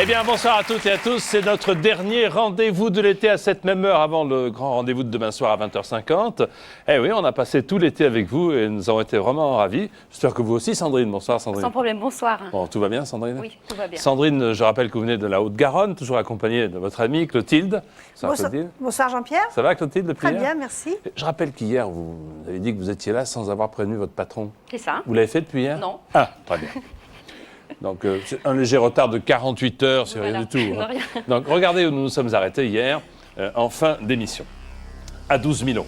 Eh bien, bonsoir à toutes et à tous. C'est notre dernier rendez-vous de l'été à cette même heure avant le grand rendez-vous de demain soir à 20h50. Eh oui, on a passé tout l'été avec vous et nous avons été vraiment ravis. J'espère que vous aussi, Sandrine. Bonsoir, Sandrine. Sans problème, bonsoir. Bon, tout va bien, Sandrine? Oui, tout va bien. Sandrine, je rappelle que vous venez de la Haute-Garonne, toujours accompagnée de votre amie Clotilde. Clotilde. Bonsoir Jean-Pierre. Ça va, Clotilde, depuis Très hier? bien, merci. Je rappelle qu'hier, vous avez dit que vous étiez là sans avoir prévenu votre patron. C'est ça. Vous l'avez fait depuis hier? Non. Ah, très bien. Donc, c'est un léger retard de 48 heures, c'est Voilà. rien du tout. Non, rien. Donc, regardez où nous nous sommes arrêtés hier, en fin d'émission, à 12 000 €.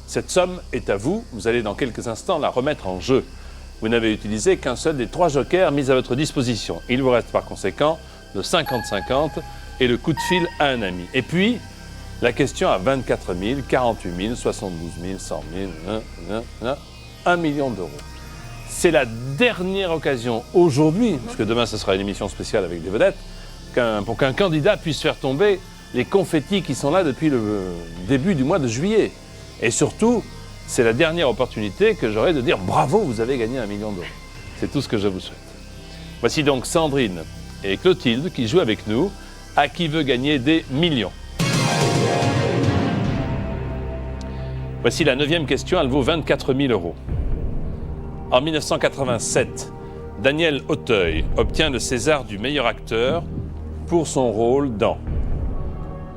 Cette somme est à vous. Vous allez dans quelques instants la remettre en jeu. Vous n'avez utilisé qu'un seul des 3 jokers mis à votre disposition. Il vous reste par conséquent le 50-50 et le coup de fil à un ami. Et puis, la question à 24 000, 48 000, 72 000, 100 000, 1 million d'euros. C'est la dernière occasion aujourd'hui, parce que demain ce sera une émission spéciale avec des vedettes, pour qu'un candidat puisse faire tomber les confettis qui sont là depuis le début du mois de juillet. Et surtout, c'est la dernière opportunité que j'aurai de dire bravo, vous avez gagné 1 million d'euros. C'est tout ce que je vous souhaite. Voici donc Sandrine et Clotilde qui jouent avec nous. À qui veut gagner des millions? Voici la 9e question, elle vaut 24 000 €. En 1987, Daniel Auteuil obtient le César du meilleur acteur pour son rôle dans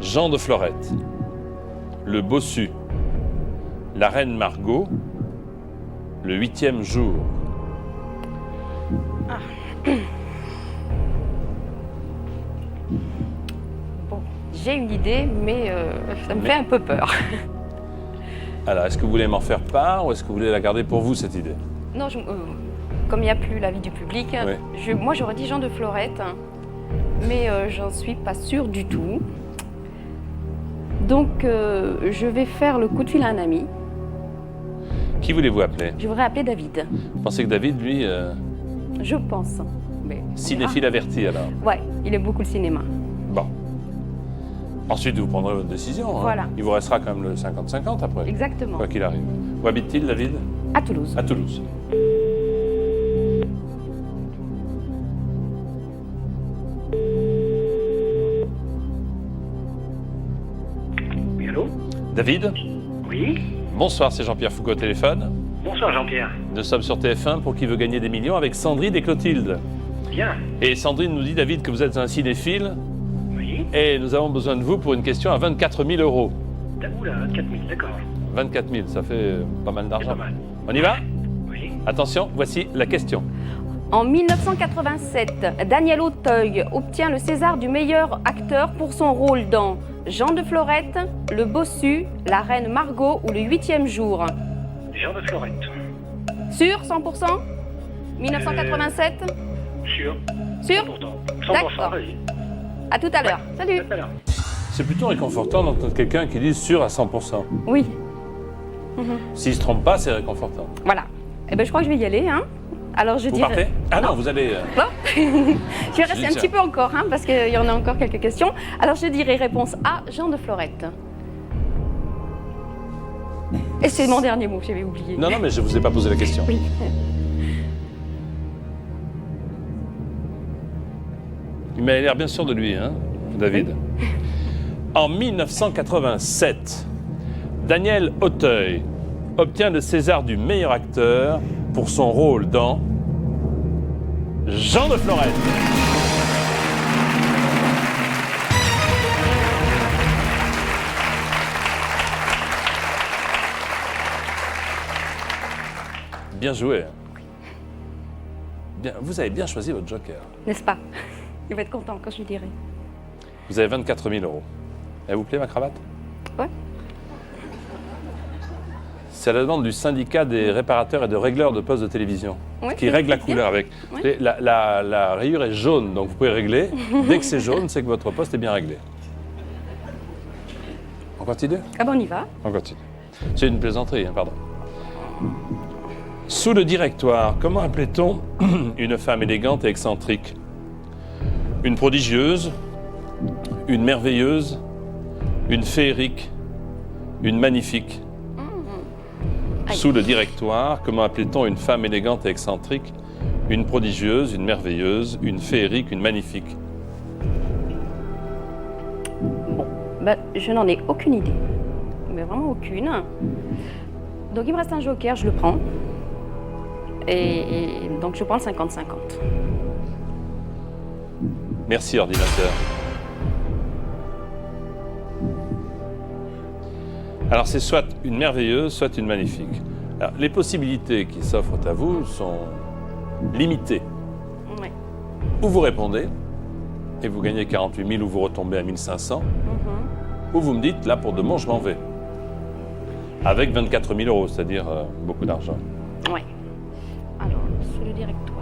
Jean de Florette, Le Bossu, La Reine Margot, Le 8e jour. Bon, j'ai une idée, mais ça me fait un peu peur. Alors, est-ce que vous voulez m'en faire part ou est-ce que vous voulez la garder pour vous, cette idée? Non, comme il n'y a plus l'avis du public, Oui. moi j'aurais dit Jean de Florette, mais j'en suis pas sûre du tout. Donc je vais faire le coup de fil à un ami. Qui voulez-vous appeler? Je voudrais appeler David. Vous pensez que David, lui, Je pense. Mais... cinéphile averti alors? Ouais, il aime beaucoup le cinéma. Bon. Ensuite, vous prendrez votre décision. Hein. Voilà. Il vous restera quand même le 50-50 après. Exactement. Quoi qu'il arrive. Où habite-t-il, David? À Toulouse. À Toulouse. Oui, allô? David? Oui? Bonsoir, c'est Jean-Pierre Foucault au téléphone. Bonsoir Jean-Pierre. Nous sommes sur TF1 pour Qui veut gagner des millions avec Sandrine et Clotilde. Bien. Et Sandrine nous dit, David, que vous êtes un cinéphile Oui? et nous avons besoin de vous pour une question à 24 000 €. Oula, 24 000, d'accord. 24 000, ça fait pas mal C'est d'argent. pas mal. On y va? Oui? Attention, voici la question. En 1987, Daniel Auteuil obtient le César du meilleur acteur pour son rôle dans Jean de Florette, Le Bossu, La Reine Margot ou Le 8e jour. Jean de Florette. Sûr, 100% 1987 Sûr? Sûr 100%. D'accord. Vas-y. À tout à l'heure. Salut. À tout à l'heure. C'est plutôt réconfortant d'entendre quelqu'un qui dit sûr à 100%. Oui, S'il se trompe pas, c'est réconfortant. voilà. Eh ben, je crois que je vais y aller. Hein. Alors, je Vous dirais... partez? Ah non, vous allez... Non. Je vais rester un tiens. petit peu encore, hein, parce qu'il y en a encore quelques questions. Alors, je dirais réponse A, Jean de Florette. Et c'est mon dernier mot, j'avais oublié. Non, non, mais je vous ai pas posé la question. Oui. Il a l'air bien sûr de lui, hein, David. En 1987, Daniel Auteuil obtient le César du meilleur acteur pour son rôle dans Jean de Florette. Bien joué. Bien, vous avez bien choisi votre joker. N'est-ce pas? Il va être content quand je lui dirai. Vous avez 24 000 €. Elle vous plaît, ma cravate? Ouais. C'est à la demande du syndicat des réparateurs et de régleurs de postes de télévision, Oui, qui règle la bien. couleur avec. Oui. Et la rayure est jaune, donc vous pouvez régler. Dès que c'est jaune, c'est que votre poste est bien réglé. On continue? Ah ben, on y va. On continue. C'est une plaisanterie, hein, pardon. Sous le directoire, comment appelait-on une femme élégante et excentrique? Une prodigieuse, une merveilleuse, une féerique, une magnifique. Aïe. Sous le directoire, comment appelait-on une femme élégante et excentrique? Une prodigieuse, une merveilleuse, une féerique, une magnifique. Je n'en ai aucune idée. Mais vraiment aucune. Donc il me reste un joker, je le prends. Et donc je prends le 50-50. Merci, ordinateur. Alors, c'est soit une merveilleuse, soit une magnifique. Alors, les possibilités qui s'offrent à vous sont limitées. Ouais. Ou vous répondez, et vous gagnez 48 000, ou vous retombez à 1500, ou vous me dites, là, pour de bon, je m'en vais. Avec 24 000 euros, c'est-à-dire beaucoup d'argent. Ouais. Alors, c'est le directoire.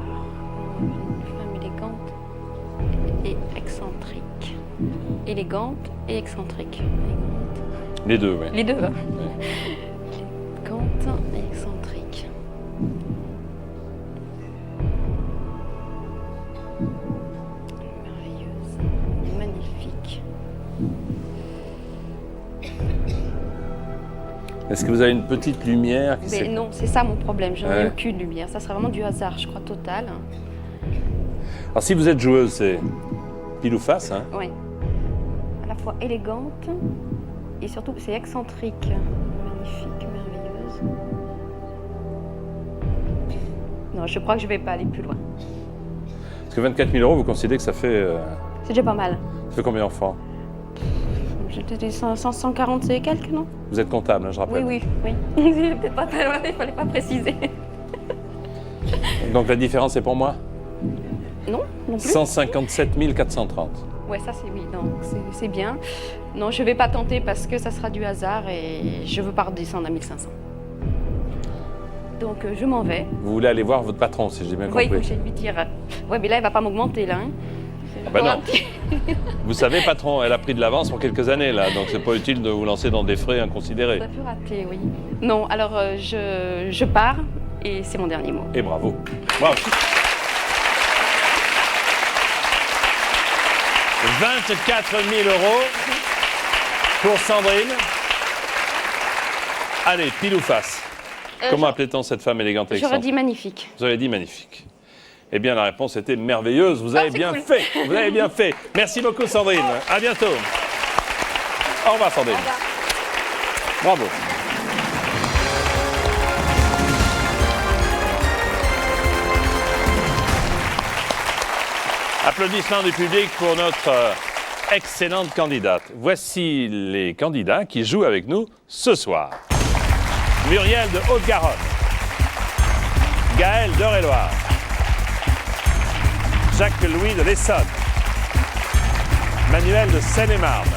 Une femme élégante et excentrique. Élégante et excentrique. Les deux, oui. Les deux. Élégante et excentrique. Merveilleuse. Magnifique. Est-ce que vous avez une petite lumière qui Mais non, c'est ça mon problème. Je n'ai Ouais. aucune lumière. Ça serait vraiment du hasard, je crois, total. Alors, si vous êtes joueuse, c'est pile ou face, hein? Oui. À la fois élégante et surtout, c'est excentrique. Magnifique, merveilleuse. Non, je crois que je ne vais pas aller plus loin. Parce que 24 000 euros, vous considérez que ça fait C'est déjà pas mal. combien d'enfants? J'étais des 140 et quelques, non? Vous êtes comptable, hein, je rappelle. Oui. Peut-être pas très loin, il ne fallait pas préciser. Donc la différence est pour moi? Non, non plus. 157 430. Ouais, ça c'est oui, non, c'est bien. Non, je vais pas tenter parce que ça sera du hasard et je veux pas redescendre à 1500. Donc je m'en vais. Vous voulez aller voir votre patron, si j'ai bien Oui, compris. je vais lui dire. Ouais, mais là, il va pas m'augmenter là. Hein. Bah non. Vous savez, patron, elle a pris de l'avance pour quelques années, là, donc c'est pas utile de vous lancer dans des frais inconsidérés. Ça peut rater, oui. Non, alors je pars et c'est mon dernier mot. Et bravo. Bravo. 24 000 euros pour Sandrine. Allez, pile ou face? Comment appelait-on cette femme élégante et J'aurais excentrique? dit magnifique. Vous avez dit magnifique. Eh bien, la réponse était merveilleuse. Vous avez c'est bien cool. fait. Vous avez bien fait. Merci beaucoup, Sandrine. À bientôt. Au revoir, Sandrine. Bravo. Applaudissements du public pour notre excellente candidate. Voici les candidats qui jouent avec nous ce soir. Muriel de Haute-Garonne. Gaël d'Eure-et-Loire. Jacques-Louis de l'Essonne. Manuel de Seine-et-Marne.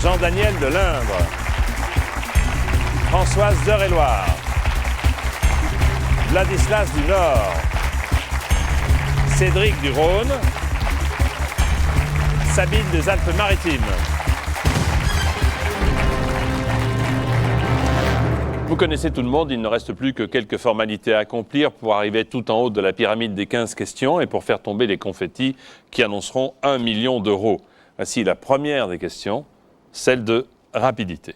Jean-Daniel de l'Indre. Françoise d'Eure-et-Loire. Ladislas du Nord. Cédric du Rhône. Sabine des Alpes-Maritimes. Vous connaissez tout le monde, il ne reste plus que quelques formalités à accomplir pour arriver tout en haut de la pyramide des 15 questions et pour faire tomber les confettis qui annonceront 1 million d'euros. Voici la première des questions, celle de rapidité.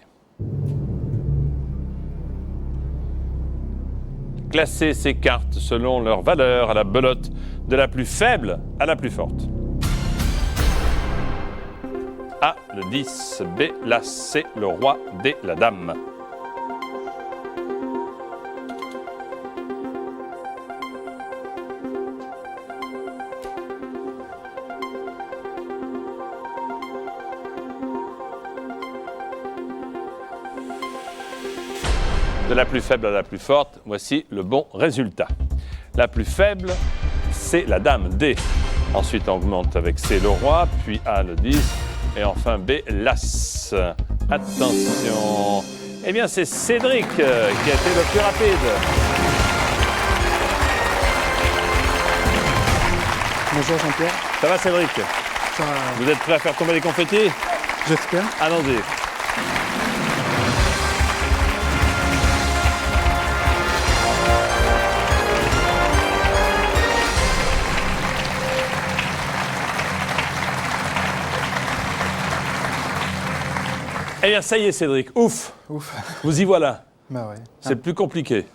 Classez ces cartes selon leur valeur à la belote de la plus faible à la plus forte. A, le 10, B, l'As, C, le Roi, D, la Dame. De la plus faible à la plus forte, voici le bon résultat. La plus faible, c'est la Dame, D. Ensuite, on augmente avec C, le Roi, puis A, le 10, et enfin B, l'As. Attention. Eh bien, c'est Cédric qui a été le plus rapide. Bonjour Jean-Pierre. Ça va, Cédric? Ça, Vous êtes prêt à faire tomber les confettis? j'espère. Allons-y. Eh bien, ça y est, Cédric. Ouf, Ouf. vous y voilà. Bah ouais. C'est le plus compliqué.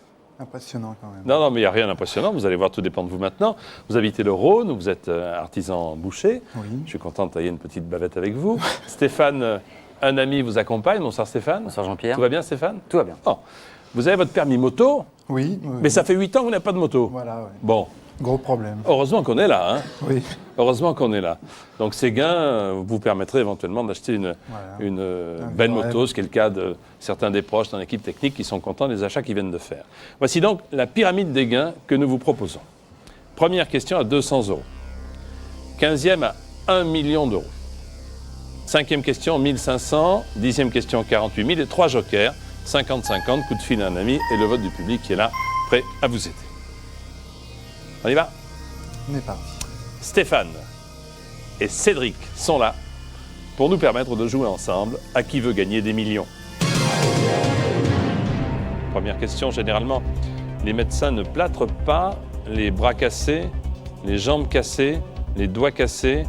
Impressionnant quand même. Non, mais il n'y a rien d'impressionnant. Vous allez voir, tout dépend de vous maintenant. Vous habitez le Rhône, vous êtes artisan boucher. Oui. Je suis content de tailler une petite bavette avec vous. Stéphane, un ami vous accompagne. Bonsoir Stéphane. Bonsoir Jean-Pierre. Tout va bien Stéphane? Tout va bien. Oh. Vous avez votre permis moto, Oui. mais ça fait 8 ans que vous n'avez pas de moto. Voilà, ouais. Bon, Gros problème. heureusement qu'on est là. Hein. Oui. Heureusement qu'on est là. Donc ces gains vous permettraient éventuellement d'acheter une belle vrai moto, ce qui est le cas de certains des proches dans l'équipe technique qui sont contents des achats qu'ils viennent de faire. Voici donc la pyramide des gains que nous vous proposons. Première question à 200 €. 15e à 1 million d'euros. 5e question, 1500. 10e question, 48 000. Et 3 jokers, 50-50, coup de fil à un ami et le vote du public qui est là, prêt à vous aider. On y va? On est parti. Stéphane et Cédric sont là pour nous permettre de jouer ensemble à qui veut gagner des millions. Première question, généralement, les médecins ne plâtrent pas les bras cassés, les jambes cassées, les doigts cassés,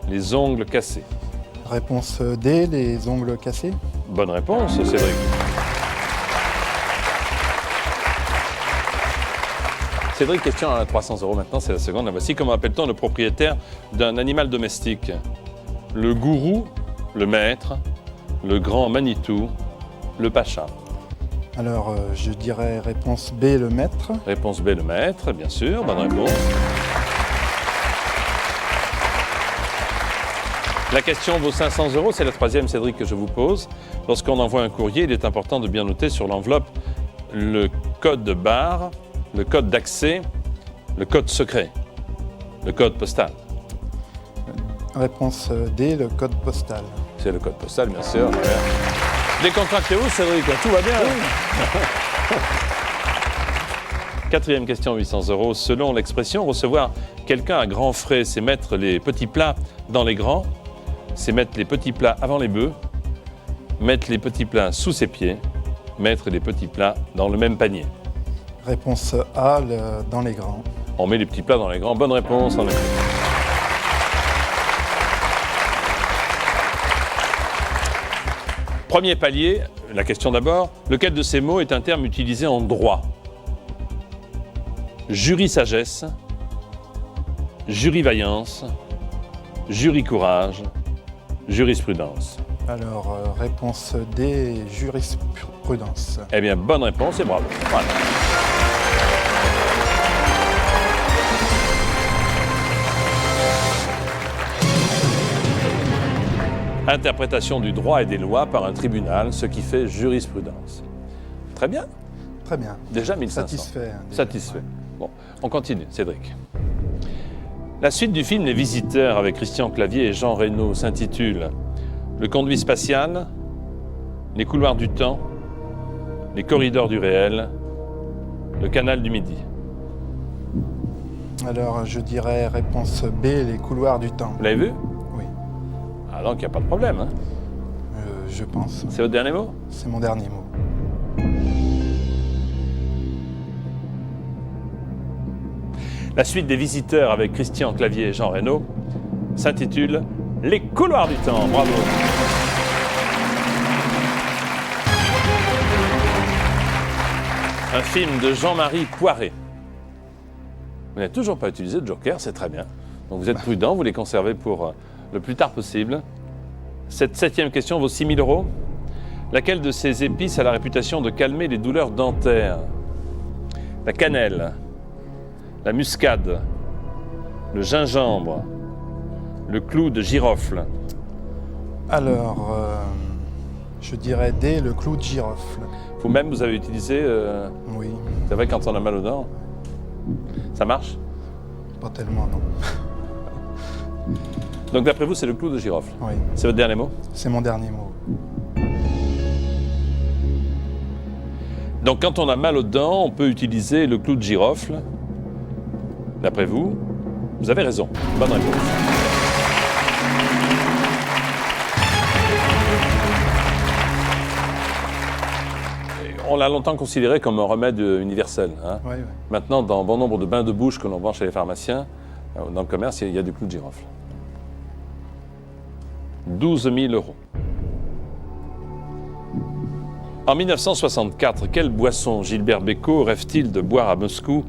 les ongles cassés. Réponse D, les ongles cassés. Bonne réponse, Cédric. Cédric, question à 300 € maintenant, c'est la seconde. La voici. Comment appelle-t-on le propriétaire d'un animal domestique? Le gourou, le maître, le grand Manitou, le pacha. Alors, je dirais réponse B, le maître. Réponse B, le maître, bien sûr. Bonne réponse. La question vaut 500 €. C'est la troisième, Cédric, que je vous pose. Lorsqu'on envoie un courrier, il est important de bien noter sur l'enveloppe le code de barre, le code d'accès, le code secret, le code postal. Réponse D, le code postal. C'est le code postal, bien sûr. Ouais. Décontractez-vous, Cédric, tout va bien. Quatrième question, 800 €. Selon l'expression, recevoir quelqu'un à grands frais, c'est mettre les petits plats dans les grands, c'est mettre les petits plats avant les bœufs, mettre les petits plats sous ses pieds, mettre les petits plats dans le même panier. Réponse A, dans les grands. On met les petits plats dans les grands. Bonne réponse, en effet. Premier palier, la question d'abord. Lequel de ces mots est un terme utilisé en droit? Jury-sagesse, jury-vaillance, jury-courage, jurisprudence. Alors, réponse D, jurisprudence. Eh bien, bonne réponse et bravo. Voilà. Interprétation du droit et des lois par un tribunal, ce qui fait jurisprudence. Très bien. Très bien. Déjà 1500. Satisfait. Satisfait. Bon, on continue, Cédric. La suite du film Les Visiteurs avec Christian Clavier et Jean Reno s'intitule Le conduit spatial, les couloirs du temps, les corridors du réel, le canal du Midi. Alors, je dirais réponse B, les couloirs du temps. Vous l'avez vu? Oui, Ah donc il n'y a pas de problème. Hein. je pense. C'est votre dernier mot? C'est mon dernier mot. La suite des Visiteurs avec Christian Clavier et Jean Reno s'intitule Les couloirs du temps. Bravo. Un film de Jean-Marie Poiré. Vous n'avez toujours pas utilisé de joker, c'est très bien. Donc vous êtes prudent, vous les conservez pour le plus tard possible. Cette 7e question vaut 6 000 €. Laquelle de ces épices a la réputation de calmer les douleurs dentaires? La cannelle, la muscade, le gingembre, le clou de girofle. Alors, je dirais D, le clou de girofle. Vous-même, vous avez utilisé, Oui, c'est vrai, quand on a mal aux dents. Ça marche? pas tellement, non. Donc d'après vous, c'est le clou de girofle. Oui, C'est votre dernier mot? c'est mon dernier mot. Donc quand on a mal aux dents, on peut utiliser le clou de girofle. D'après vous, vous avez raison. Bonne réponse. On l'a longtemps considéré comme un remède universel. Hein. Oui, oui. Maintenant, dans bon nombre de bains de bouche que l'on vend chez les pharmaciens, dans le commerce, il y a du clou de girofle. 12 000 €. En 1964, quelle boisson Gilbert Bécaud rêve-t-il de boire à Moscou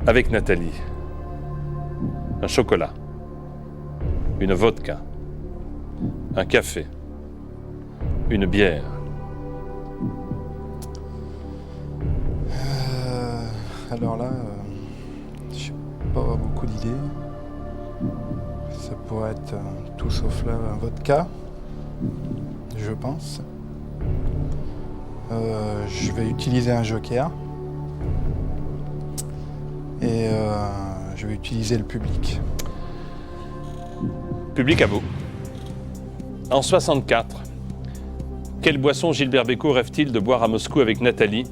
avec Nathalie? Un chocolat, une vodka, un café, une bière. Alors là, je n'ai pas beaucoup d'idées. Ça pourrait être tout sauf là un vodka, je pense. Je vais utiliser un joker. Et je vais utiliser le public. Public à vous. En 64, quelle boisson Gilbert Bécaud rêve-t-il de boire à Moscou avec Nathalie?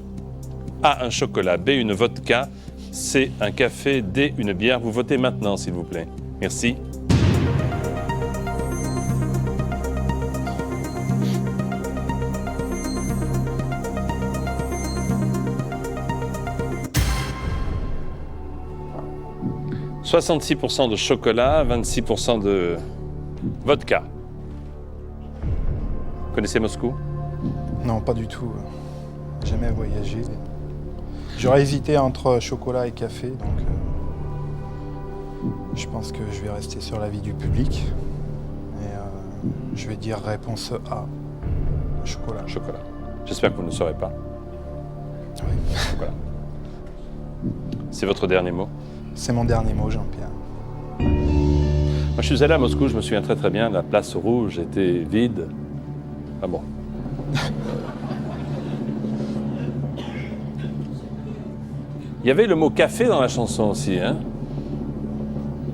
A, un chocolat. B, une vodka. C, un café. D, une bière. Vous votez maintenant, s'il vous plaît. Merci. « 66% de chocolat, 26% de vodka. » Vous connaissez Moscou? Non, pas du tout. Jamais voyagé. J'aurais hésité entre chocolat et café, donc je pense que je vais rester sur l'avis du public. Et je vais dire réponse A, chocolat. Chocolat. J'espère que vous ne le saurez pas. Oui. Chocolat. C'est votre dernier mot? C'est mon dernier mot, Jean-Pierre. Moi, je suis allé à Moscou, je me souviens très très bien, la place rouge était vide. Ah bon. Il y avait le mot café dans la chanson aussi, hein?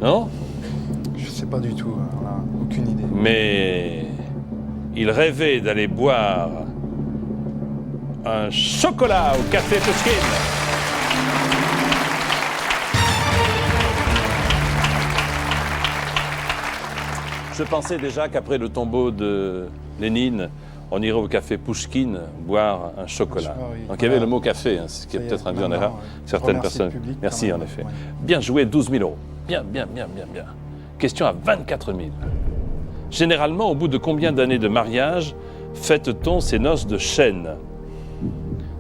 Non? Je sais pas du tout, voilà, aucune idée. Mais il rêvait d'aller boire un chocolat au café Pushkin. Je pensais déjà qu'après le tombeau de Lénine, on irait au café Pouchkine boire un chocolat. Oui, donc il y avait le mot café, hein, ce qui est peut-être induit en erreur certaines personnes. Merci en effet. Ouais. Bien joué, 12 000 euros. Bien. Question à 24 000. Généralement, au bout de combien d'années de mariage fête-t-on ces noces de chêne?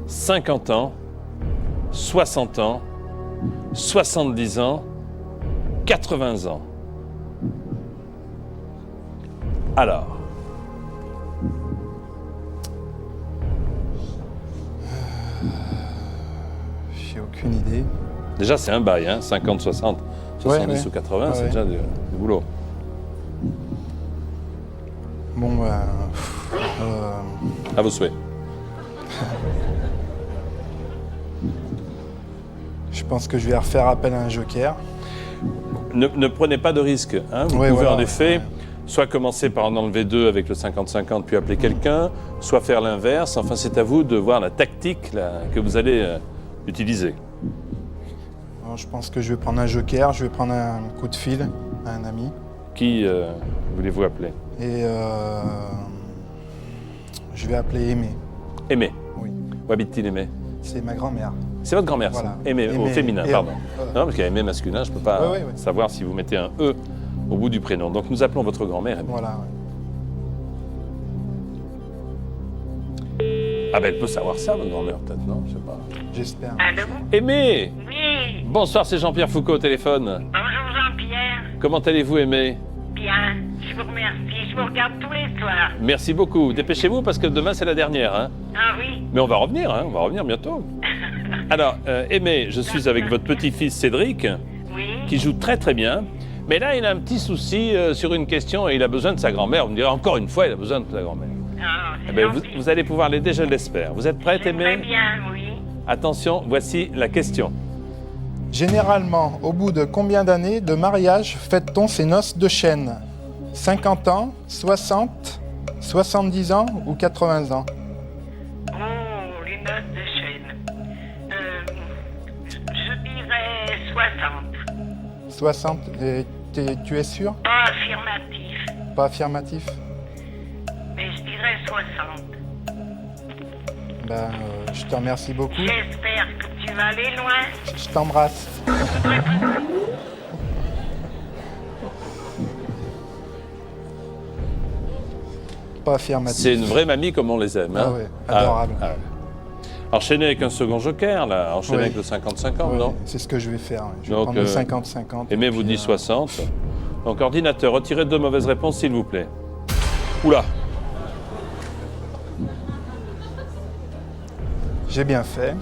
50 ans, 60 ans, 70 ans, 80 ans. Alors, j'ai aucune idée. déjà c'est un bail, hein, 50, 60, 70 Ouais. ou 80, c'est Ouais. déjà du boulot. Bon, À vos souhaits. je pense que je vais refaire appel à un joker. Ne prenez pas de risque. Hein. Vous Ouais, pouvez voilà, en effet ouais. soit commencer par en enlever 2 avec le 50-50 puis appeler quelqu'un, soit faire l'inverse. Enfin, c'est à vous de voir la tactique là, que vous allez utiliser. Alors, je pense que je vais prendre un joker, je vais prendre un coup de fil à un ami. Qui voulez-vous appeler? Et je vais appeler Aimé. Aimé. Oui, Où habite-t-il Aimé? c'est ma grand-mère. C'est votre grand-mère, Voilà. ça. Aimé, au Aimé, féminin, et- pardon. voilà. Non, parce qu'il y a Aimé masculin, je ne peux pas Ouais. savoir si vous mettez un E au bout du prénom. Donc nous appelons votre grand-mère Aimé. Voilà. Ah ben elle peut savoir ça, votre grand-mère, peut-être, non? Je sais pas. J'espère. Allô? Aimé! Oui, Bonsoir, c'est Jean-Pierre Foucault au téléphone. bonjour Jean-Pierre. Comment allez-vous, Aimé? Bien, je vous remercie. Je vous regarde tous les soirs. Merci beaucoup. Dépêchez-vous parce que demain c'est la dernière. Hein. Ah oui? Mais on va revenir, hein. On va revenir bientôt. Alors, Aimé, je suis avec votre petit-fils Cédric, Oui? qui joue très très bien. Mais là, il a un petit souci sur une question et il a besoin de sa grand-mère. Vous me direz encore une fois, il a besoin de sa grand-mère. Ah, c'est Eh ben, gentil. vous allez pouvoir l'aider, je l'espère. Vous êtes prête, J'aimerais Aimé? bien, oui. Attention, voici la question. Généralement, au bout de combien d'années de mariage fête-t-on ces noces de chêne? 50 ans, 60, 70 ans ou 80 ans? Oh, les notes de chêne. Je dirais 60. 60, et tu es sûr? Pas affirmatif, Pas affirmatif? mais je dirais 60. Ben, je te remercie beaucoup. J'espère que tu vas aller loin. Je t'embrasse. pas affirmatif. C'est une vraie mamie comme on les aime. Ah Hein. ouais, adorable. Ah ouais. Enchaîner avec un second joker, là. Enchaîner Oui. avec le 50-50, Ouais, non? c'est ce que je vais faire. Je vais Donc, prendre le 50-50. Aimé et vous puis, dit 60. Donc, ordinateur, retirez 2 mauvaises réponses, s'il vous plaît. Oula! J'ai bien fait.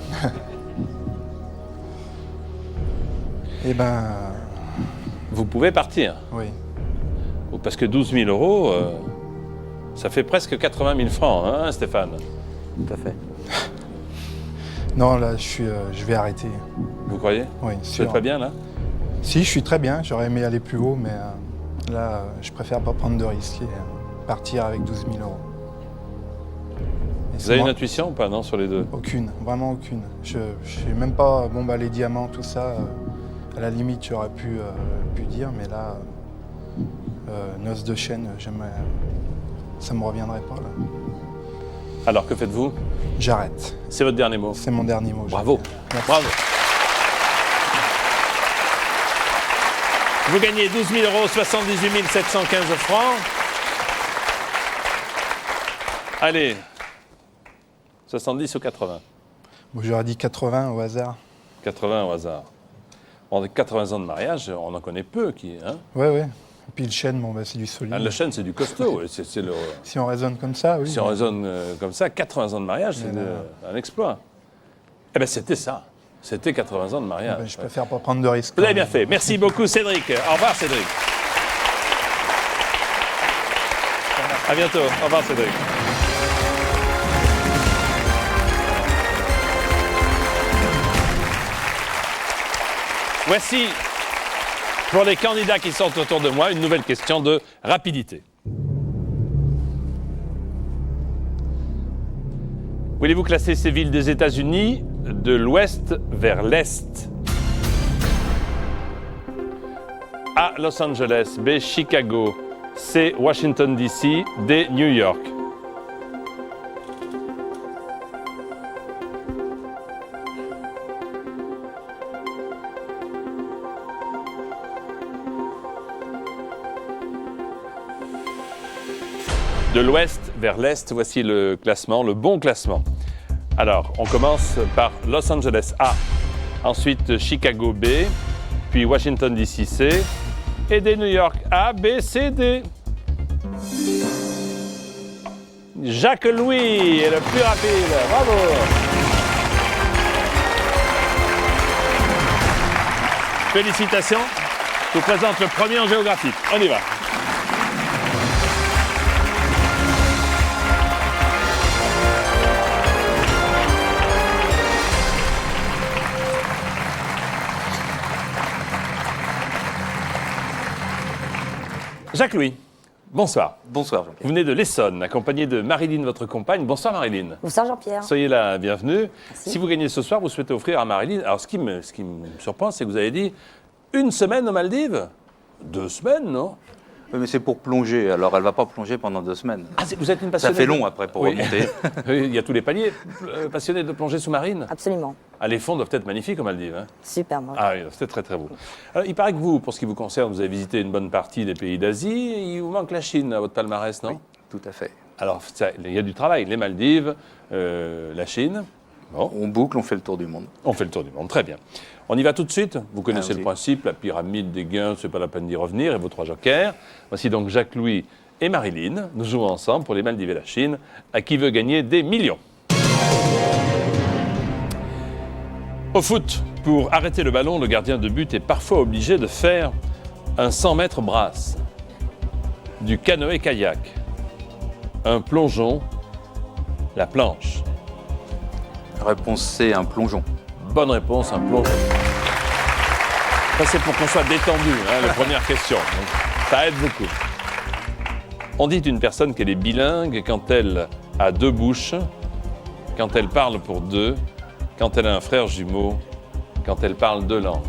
Eh ben, Vous pouvez partir. oui. Parce que 12 000 euros, ça fait presque 80 000 francs, hein, Stéphane? Tout à fait. Non, là, je vais arrêter. Vous croyez? Oui, Vous sûr. êtes pas bien, là? Si, je suis très bien. J'aurais aimé aller plus haut, mais là, je préfère pas prendre de risques et partir avec 12 000 euros. Et Vous c'est avez une moi- intuition ou pas, non, sur les deux? Aucune, vraiment aucune. Je sais même pas, bon bah les diamants, tout ça, à la limite j'aurais pu dire, mais là, noces de chêne, ça me reviendrait pas là. Alors, que faites-vous? J'arrête, C'est votre dernier mot. c'est mon dernier mot. Bravo. Merci. Bravo. Vous gagnez 12 000 euros, 78 715 francs. Allez. 70 ou 80? Bon, j'aurais dit 80 au hasard. 80 au hasard. Bon, 80 ans de mariage, on en connaît peu qui. Hein? Ouais, ouais. Et puis le chêne, bon bah c'est du solide. Ah, le chêne, c'est du costaud. Ouais, c'est le... Si on raisonne comme ça, oui. Si on raisonne comme ça, 80 ans de mariage, c'est un exploit. Eh bien, c'était ça. C'était 80 ans de mariage. Je préfère pas prendre de risques. Vous avez bien fait. Merci beaucoup, Cédric. Au revoir, Cédric. À bientôt. Au revoir, Cédric. Voici, pour les candidats qui sont autour de moi, une nouvelle question de rapidité. Voulez-vous classer ces villes des États-Unis de l'ouest vers l'est? A. Los Angeles. B. Chicago. C. Washington, D.C. D. New York. De l'ouest vers l'est, voici le classement, le bon classement. Alors, on commence par Los Angeles A, ensuite Chicago B, puis Washington DC C, et des New York A, B, C, D. Jacques Louis est le plus rapide, bravo! Félicitations, je vous présente le premier en géographie. On y va. Jacques-Louis, bonsoir. Bonsoir Vous Jean-Pierre. venez de l'Essonne, accompagné de Marilyn, votre compagne. Bonsoir Marilyn. Bonsoir Jean-Pierre. Soyez la bienvenue. Merci. Si vous gagnez ce soir, vous souhaitez offrir à Marilyn... Alors ce qui me surprend, c'est que vous avez dit une semaine aux Maldives? 2 semaines, non? Oui, mais c'est pour plonger, alors elle va pas plonger pendant 2 semaines. Ah, vous êtes une Ça passionnée fait long après pour Oui. remonter. Oui, il y a tous les paliers. Passionnés de plongée sous-marine? Absolument. Ah, les fonds doivent être magnifiques aux Maldives. Hein? Superbe. Ah oui, c'était très très beau. Alors, il paraît que vous, pour ce qui vous concerne, vous avez visité une bonne partie des pays d'Asie. Il vous manque la Chine à votre palmarès, non? Oui, tout à fait. Alors, il y a du travail. Les Maldives, la Chine. Bon, On boucle, on fait le tour du monde. on fait le tour du monde. Très bien. On y va tout de suite. Vous connaissez Allons-y. le principe, la pyramide des gains, c'est pas la peine d'y revenir, et vos 3 jokers. Voici donc Jacques-Louis et Marilyn. Nous jouons ensemble pour les Maldives et la Chine. À qui veut gagner des millions? Au foot, pour arrêter le ballon, le gardien de but est parfois obligé de faire un 100 mètres brasse, du canoë-kayak, un plongeon, la planche. Réponse C, un plongeon. Bonne réponse, un plongeon. Ça, c'est pour qu'on soit détendu, hein, la première question. Donc, ça aide beaucoup. On dit d'une personne qu'elle est bilingue quand elle a 2 bouches, quand elle parle pour 2, quand elle a un frère jumeau, quand elle parle 2 langues.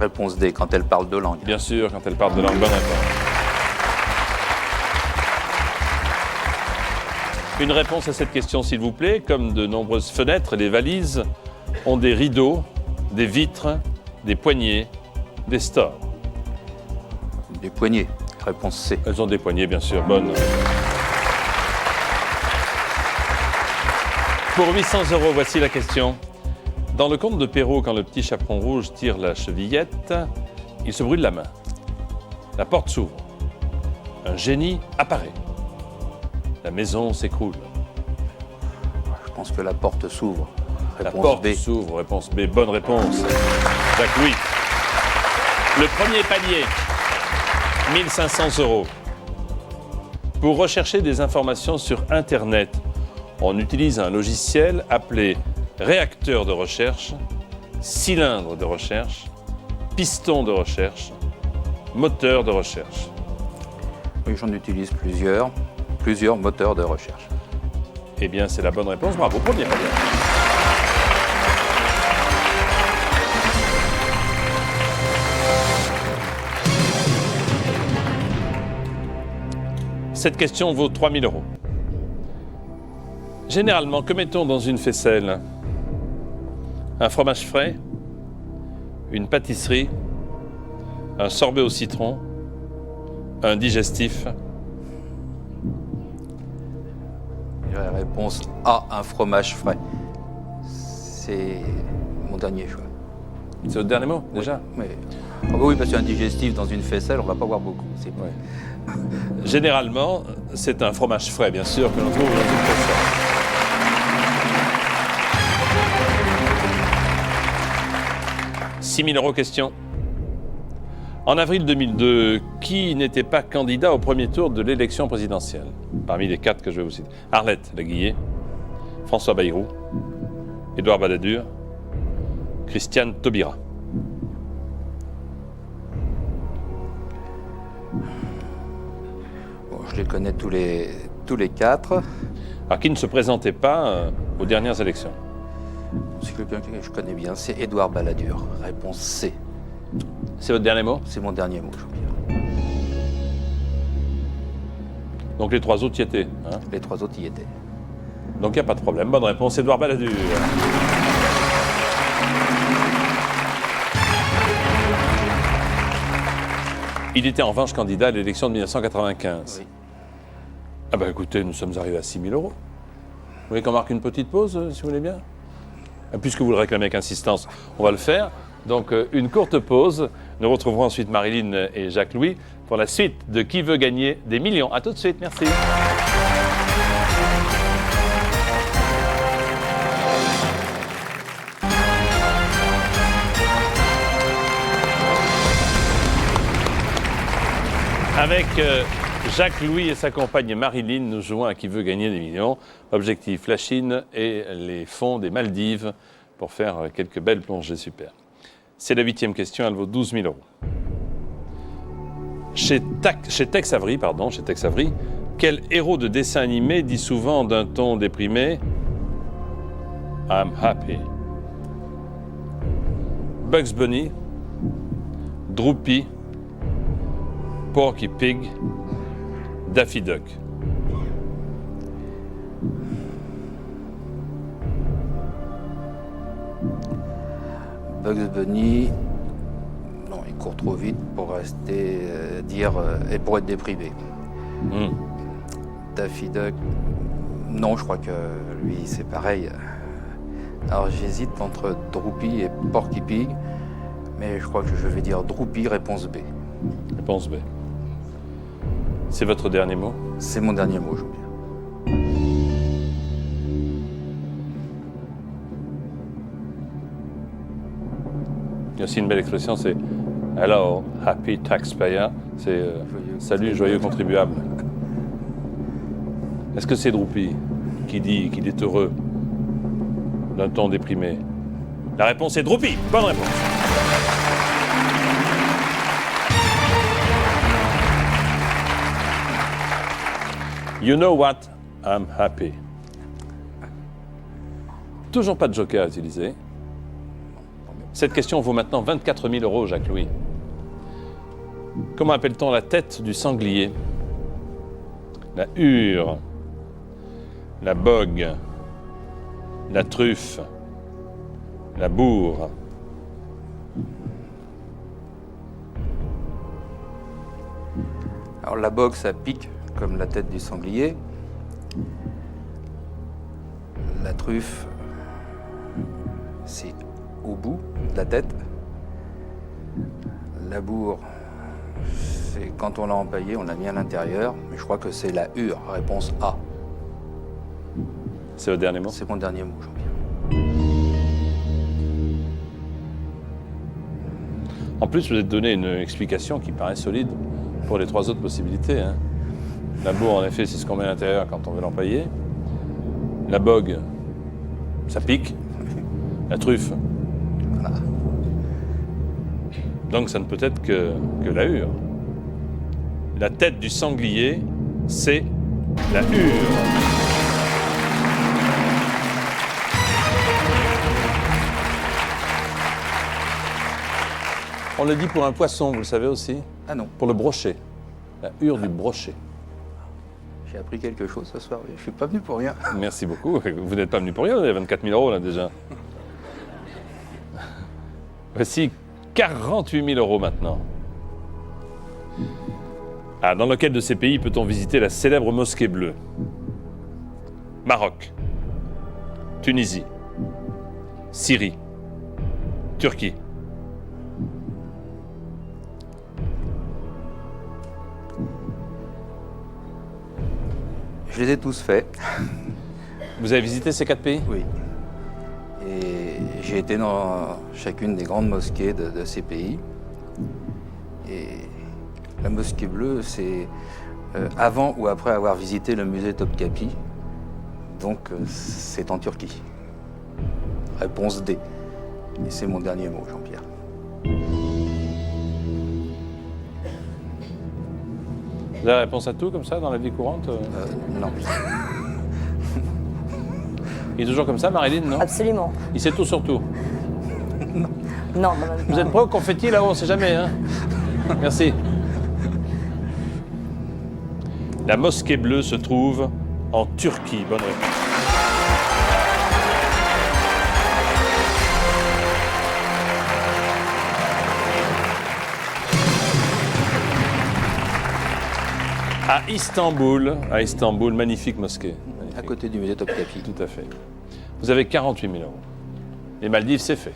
Réponse D, quand elle parle 2 langues. Bien sûr, quand elle parle 2 langues. Bonne réponse. Une réponse à cette question, s'il vous plaît. Comme de nombreuses fenêtres, les valises ont des rideaux, des vitres, des poignées, des stores. Des poignées. Réponse C. Elles ont des poignées, bien sûr. Bonne. Pour 800 €, voici la question. Dans le conte de Perrault, quand le petit chaperon rouge tire la chevillette, il se brûle la main. La porte s'ouvre. Un génie apparaît. La maison s'écroule. Je pense que la porte s'ouvre. La Réponse porte B. s'ouvre. Réponse B. Bonne réponse. Jacques Louis. Le premier palier, 1500 €. Pour rechercher des informations sur Internet, on utilise un logiciel appelé réacteur de recherche, cylindre de recherche, piston de recherche, moteur de recherche. Oui, j'en utilise plusieurs moteurs de recherche. Eh bien, c'est la bonne réponse. Bravo, premier palier. Cette question vaut 3000 €. Généralement, que mettons dans une faisselle? Un fromage frais, une pâtisserie, un sorbet au citron, un digestif. La réponse A, un fromage frais. C'est mon dernier choix. C'est votre dernier mot, déjà? Mais... Ah bah oui, parce qu'un digestif dans une faisselle, on va pas voir beaucoup. C'est... Ouais. Généralement, c'est un fromage frais, bien sûr, que l'on trouve dans une faisselle. « 6 000 € question. En avril 2002, qui n'était pas candidat au premier tour de l'élection présidentielle? Parmi les 4 que je vais vous citer. Arlette Laguillet, François Bayrou, Édouard Balladur, Christiane Taubira. Bon, je les connais tous les 4. Alors, qui ne se présentait pas aux dernières élections? C'est quelqu'un que je connais bien, c'est Édouard Balladur. Réponse C. C'est votre dernier mot? C'est mon dernier mot, Jean-Pierre. Donc les 3 autres y étaient. Hein? Les 3 autres y étaient. Donc il n'y a pas de problème. Bonne réponse, Édouard Balladur. Il était en revanche candidat à l'élection de 1995. Oui. Ah ben écoutez, nous sommes arrivés à 6 000 €. Vous voulez qu'on marque une petite pause, si vous voulez bien? Puisque vous le réclamez avec insistance, on va le faire. Donc une courte pause. Nous retrouverons ensuite Marilyn et Jacques-Louis pour la suite de Qui veut gagner des millions. A tout de suite, merci. Avec Jacques-Louis et sa compagne Marilyn, nous jouons à Qui veut gagner des millions. Objectif, la Chine et les fonds des Maldives pour faire quelques belles plongées super. C'est la 8e question, elle vaut 12 000 €. Chez Tex Avery, quel héros de dessin animé dit souvent d'un ton déprimé « I'm happy ». Bugs Bunny, Droopy, Porky Pig, Daffy Duck. Bugs Bunny, non, il court trop vite pour rester et pour être déprimé. Daffy Duck, non, je crois que lui, c'est pareil. Alors j'hésite entre Droopy et Porky Pig, mais je crois que je vais dire Droopy, réponse B. Réponse B. C'est votre dernier mot? C'est mon dernier mot, Jean-Pierre. Il y a aussi une belle expression, c'est « Hello, happy taxpayer ». C'est « Salut, joyeux contribuable ». Est-ce que c'est Droopy qui dit qu'il est heureux d'un ton déprimé? La réponse est Droopy. Bonne réponse. You know what? I'm happy. Toujours pas de joker à utiliser. Cette question vaut maintenant 24 000 €, Jacques-Louis. Comment appelle-t-on la tête du sanglier? La hure, la bogue, la truffe, la bourre. Alors la bogue, ça pique comme la tête du sanglier. La truffe, c'est au bout de la tête. La bourre, c'est quand on l'a empaillé, on l'a mis à l'intérieur. Mais je crois que c'est la hure, réponse A. C'est le dernier mot. C'est mon dernier mot, Jean-Pierre. En plus, vous avez donné une explication qui paraît solide pour les 3 autres possibilités. Hein. La bourre, en effet, c'est ce qu'on met à l'intérieur quand on veut l'empailler. La bogue, ça pique. La truffe. Voilà. Donc ça ne peut être que la hure. La tête du sanglier, c'est la hure. On le dit pour un poisson, vous le savez aussi. Ah non, Pour le brochet. La hure du brochet. j'ai appris quelque chose ce soir. Je suis pas venu pour rien. Merci beaucoup. Vous n'êtes pas venu pour rien, vous avez 24 000 euros là déjà. Voici 48 000 euros maintenant. Ah, dans lequel de ces pays peut-on visiter la célèbre mosquée bleue? Maroc, Tunisie, Syrie, Turquie. Je les ai tous faits. Vous avez visité ces 4 pays? Oui. Et j'ai été dans chacune des grandes mosquées de ces pays. Et la mosquée bleue, c'est avant ou après avoir visité le musée Topkapi. Donc c'est en Turquie. Réponse D. Et c'est mon dernier mot, Jean-Pierre. Vous avez la réponse à tout comme ça dans la vie courante? Non. Il est toujours comme ça, Marilyn, non? Absolument. Il sait tout sur tout. Non, même Vous pas. êtes prêts au confetti là-haut? On sait jamais, hein? Merci. La mosquée bleue se trouve en Turquie. Bonne réponse. À Istanbul, magnifique mosquée. Magnifique. À côté du musée Topkapi. Tout à fait. Vous avez 48 000 euros. Les Maldives, c'est fait.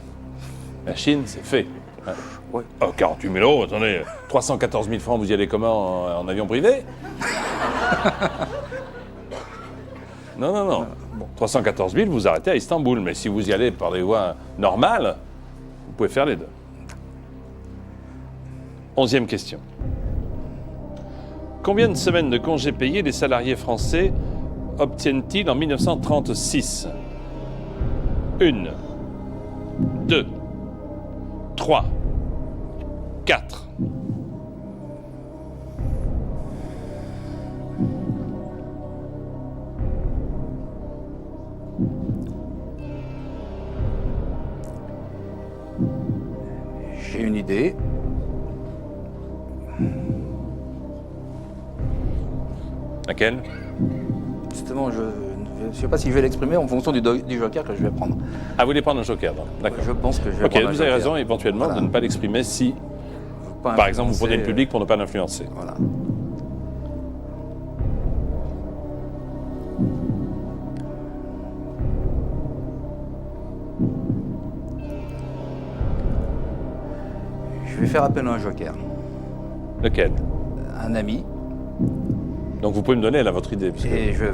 La Chine, c'est fait. Hein. Ouais. Oh, 48 000 euros, attendez. 314 000 francs, vous y allez comment? En avion privé? Non, non, non. 314 000, vous arrêtez à Istanbul. Mais si vous y allez par des voies normales, vous pouvez faire les deux. 11e question. Combien de semaines de congés payés les salariés français obtiennent-ils en 1936? 1, 2, 3, 4. J'ai une idée. Laquelle? Justement, je ne sais pas si je vais l'exprimer en fonction du joker que je vais prendre. Ah, vous voulez prendre un joker, donc. D'accord. Je pense que je vais Ok, prendre un vous avez joker. raison éventuellement Voilà. de ne pas l'exprimer si, Pas par exemple, vous prenez le influencer, public pour ne pas l'influencer. Voilà. Je vais faire appel à un joker. Lequel? Un ami. Donc vous pouvez me donner là votre idée. Parce que... Et je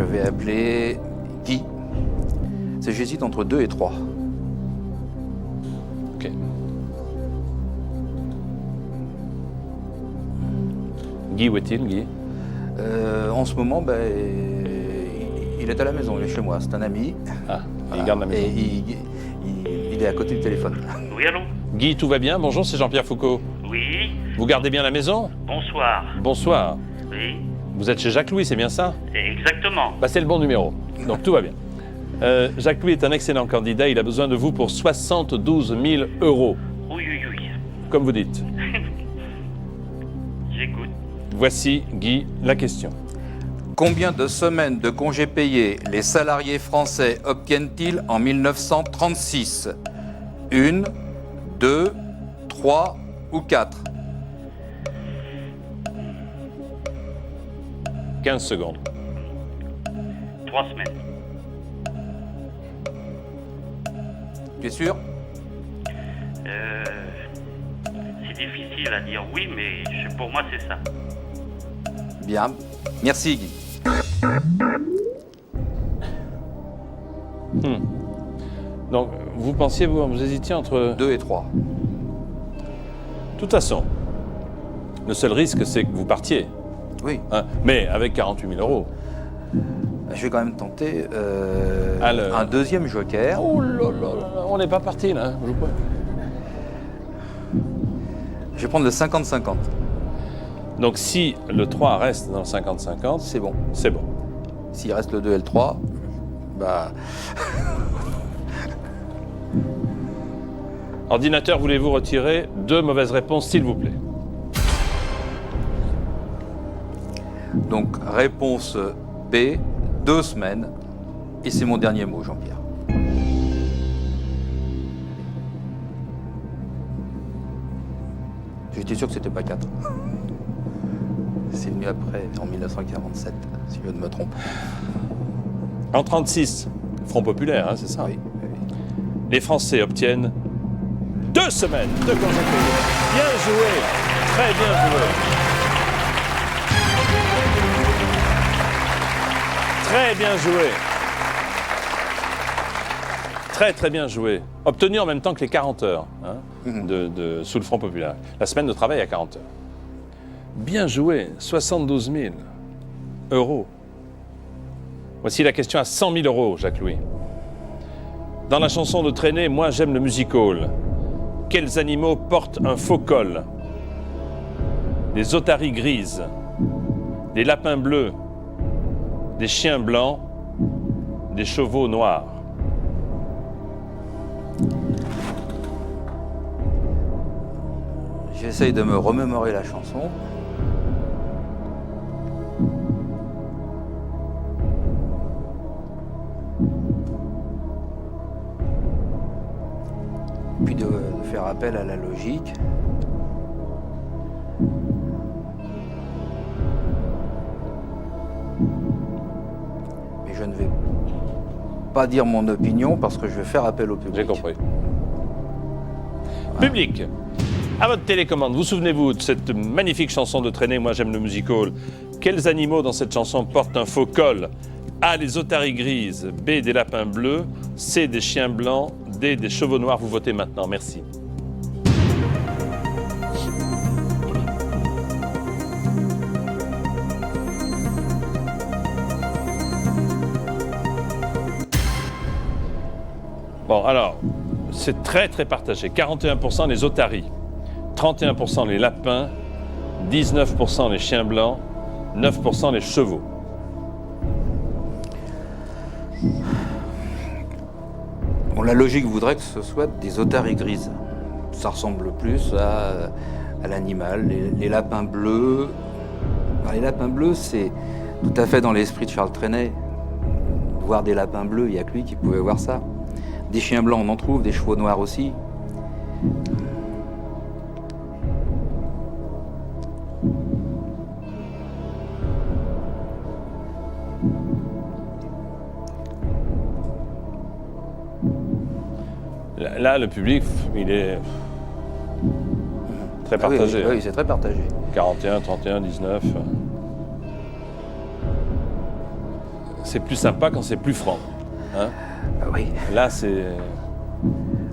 vais appeler Guy. J'hésite entre 2 et 3. Ok. Guy, où est-il, Guy? En ce moment, il est à la maison, il est chez moi. C'est un ami. Ah, Voilà. il garde la maison. Et il est à côté du téléphone. Oui, allô? Guy, tout va bien? Bonjour, c'est Jean-Pierre Foucault. Oui, Vous gardez bien la maison? bonsoir. Bonsoir. Oui, Vous êtes chez Jacques-Louis, c'est bien ça? exactement. Bah, c'est le bon numéro. Donc tout va bien. Jacques-Louis est un excellent candidat. Il a besoin de vous pour 72 000 euros, Oui, oui, oui. comme vous dites. J'écoute. Voici, Guy, la question. Combien de semaines de congés payés les salariés français obtiennent-ils en 1936? 1, 2, 3 ou 4? 15 secondes. 3 semaines. Tu es sûr? C'est difficile à dire oui, mais pour moi, c'est ça. Bien. Merci, Guy. Donc, vous pensiez, vous hésitiez entre... 2 et 3. De toute façon, le seul risque, c'est que vous partiez. Oui. Hein, mais avec 48 000 euros. Je vais quand même tenter Alors. un deuxième joker. Oh là là là, on n'est pas parti là. Hein, Je vais prendre le 50-50. Donc si le 3 reste dans le 50-50, C'est bon. c'est bon. S'il reste le 2 et le 3, bah... Ordinateur, voulez-vous retirer 2 mauvaises réponses, s'il vous plaît? Donc, réponse B, 2 semaines. Et c'est mon dernier mot, Jean-Pierre. J'étais sûr que c'était pas 4. C'est venu après, en 1947, si je ne me trompe. En 36, Front Populaire, hein, c'est ça? Oui. Les Français obtiennent 2 semaines de congé payé. Bien joué, très bien joué. Très bien joué. Très très bien joué. Obtenu en même temps que les 40 heures hein, sous le Front Populaire. La semaine de travail à 40 heures. Bien joué, 72 000 euros. Voici la question à 100 000 euros, Jacques-Louis. Dans la chanson de Traîner, Moi j'aime le music-hall, quels animaux portent un faux col? Des otaries grises, des lapins bleus, des chiens blancs, des chevaux noirs. J'essaye de me remémorer la chanson. Puis de faire appel à la logique. Mais je ne vais pas dire mon opinion parce que je vais faire appel au public. J'ai compris. Public, à votre télécommande, vous souvenez-vous de cette magnifique chanson de Traîner, Moi j'aime le music-hall? Quels animaux dans cette chanson portent un faux col? A, les otaries grises, B, des lapins bleus, C, des chiens blancs, D, des chevaux noirs. Vous votez maintenant, merci. Bon, alors, c'est très très partagé. 41% les otaries, 31% les lapins, 19% les chiens blancs, 9% les chevaux. Bon, la logique voudrait que ce soit des otaries grises. Ça ressemble plus à l'animal. Les lapins bleus. Alors, les lapins bleus, c'est tout à fait dans l'esprit de Charles Trenet. Voir des lapins bleus, il n'y a que lui qui pouvait voir ça. Des chiens blancs, on en trouve, des chevaux noirs aussi. Là, le public, il est très partagé. Oui, c'est très partagé. 41, 31, 19. C'est plus sympa quand c'est plus franc. Hein? Ah oui. Là, c'est...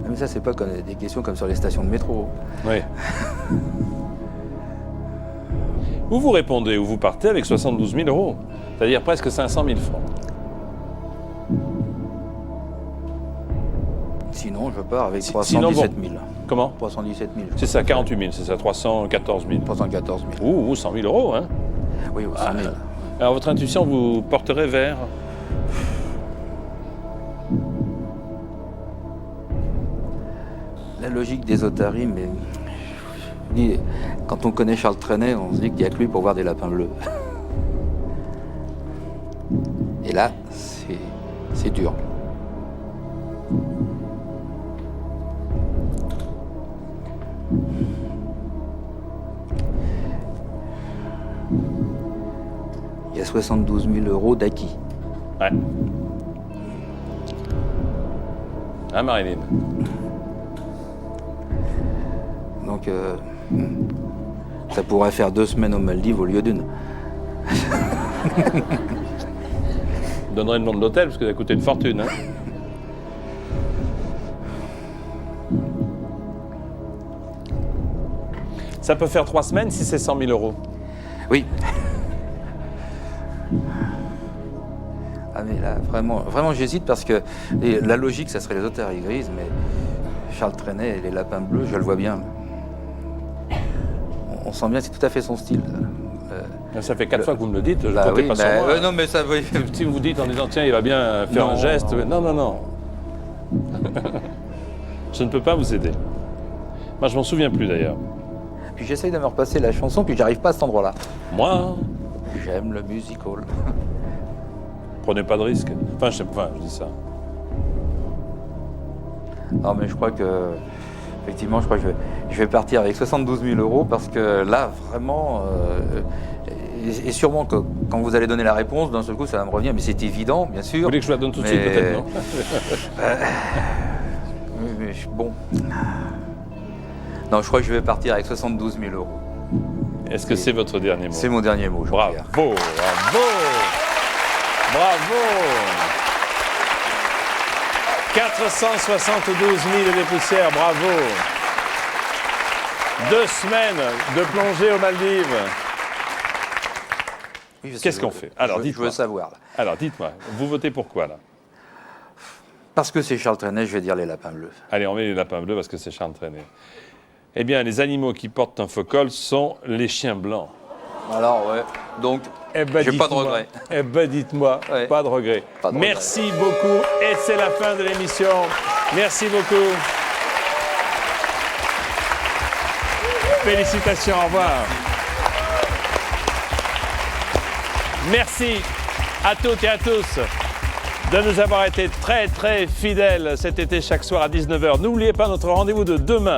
Mais ça, c'est pas comme des questions comme sur les stations de métro. Oui. Ou vous répondez ou vous partez avec 72 000 euros. C'est-à-dire presque 500 000 francs. Sinon, je pars avec Sinon, 317 000. Comment? 317 000. C'est ça, 48 000, c'est ça, 314 000. 314 000. Ouh, 100 000 euros, hein? Oui, 100 000. Alors, votre intuition vous porterait vers... La logique des otaries, mais... je dis, quand on connaît Charles Trenet, on se dit qu'il n'y a que lui pour voir des lapins bleus. Et là, c'est dur. Il y a 72 000 euros d'acquis. Ouais. Hein, Marilyn? Donc, ça pourrait faire 2 semaines aux Maldives au lieu d'une. Je donnerai le nom de l'hôtel parce que ça a coûté une fortune. Hein. Ça peut faire 3 semaines si c'est 100 000 euros. Oui. Ah mais là, vraiment j'hésite parce que la logique, ça serait les otaries grises, mais Charles Trenet et les lapins bleus, je le vois bien. On sent bien que c'est tout à fait son style. Ça fait 4 fois que vous me le dites, je ne Bah comptais oui, pas sur moi. non mais ça... Si vous dites en disant, tiens, il va bien faire un geste. Non. Je ne peux pas vous aider. Moi, je m'en souviens plus d'ailleurs. Puis j'essaye de me repasser la chanson, puis j'arrive pas à cet endroit-là. Moi, J'aime le musical. prenez pas de risque. Enfin, je dis ça. Non mais je crois que... Effectivement, je crois que je vais partir avec 72 000 euros parce que là, vraiment... et sûrement que quand vous allez donner la réponse, d'un seul coup, ça va me revenir. Mais c'est évident, bien sûr. Vous voulez que je vous la donne tout de suite, peut-être, non? Bon. Non, je crois que je vais partir avec 72 000 euros. Est-ce que c'est votre dernier mot? C'est mon dernier mot, Bravo, Jean-Pierre. bravo 472 000 et des poussières, bravo. 2 semaines de plongée aux Maldives. Oui, parce Qu'est-ce que qu'on fait? Alors, je dites-moi. veux savoir. Là. Alors, dites-moi, vous votez pour quoi, là? Parce que c'est Charles Trenet, je vais dire les lapins bleus. Allez, on met les lapins bleus parce que c'est Charles Trenet. Eh bien, les animaux qui portent un faux col sont les chiens blancs. Alors, ouais. Donc, Eh ben, j'ai pas de dites-moi. regret. Eh ben, dites-moi, Ouais. pas de regret. Pas de Merci beaucoup. Et c'est la fin de l'émission. Merci beaucoup. Félicitations, au revoir. Merci à toutes et à tous de nous avoir été très très fidèles cet été chaque soir à 19h. N'oubliez pas notre rendez-vous de demain,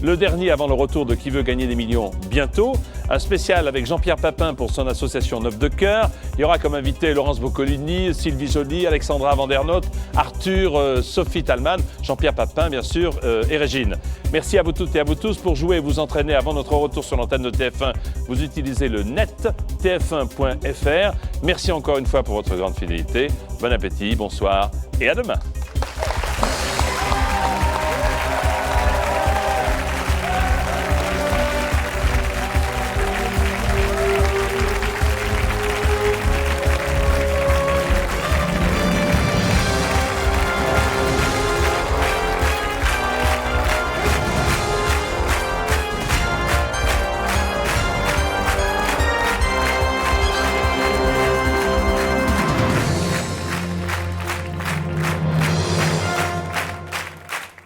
le dernier avant le retour de Qui veut gagner des millions bientôt. Un spécial avec Jean-Pierre Papin pour son association Neuf de Cœur. Il y aura comme invité Laurence Boccolini, Sylvie Joly, Alexandra Vandernoot, Arthur, Sophie Talman, Jean-Pierre Papin bien sûr et Régine. Merci à vous toutes et à vous tous. Pour jouer et vous entraîner avant notre retour sur l'antenne de TF1, vous utilisez le net tf1.fr. Merci encore une fois pour votre grande fidélité. Bon appétit, bonsoir et à demain.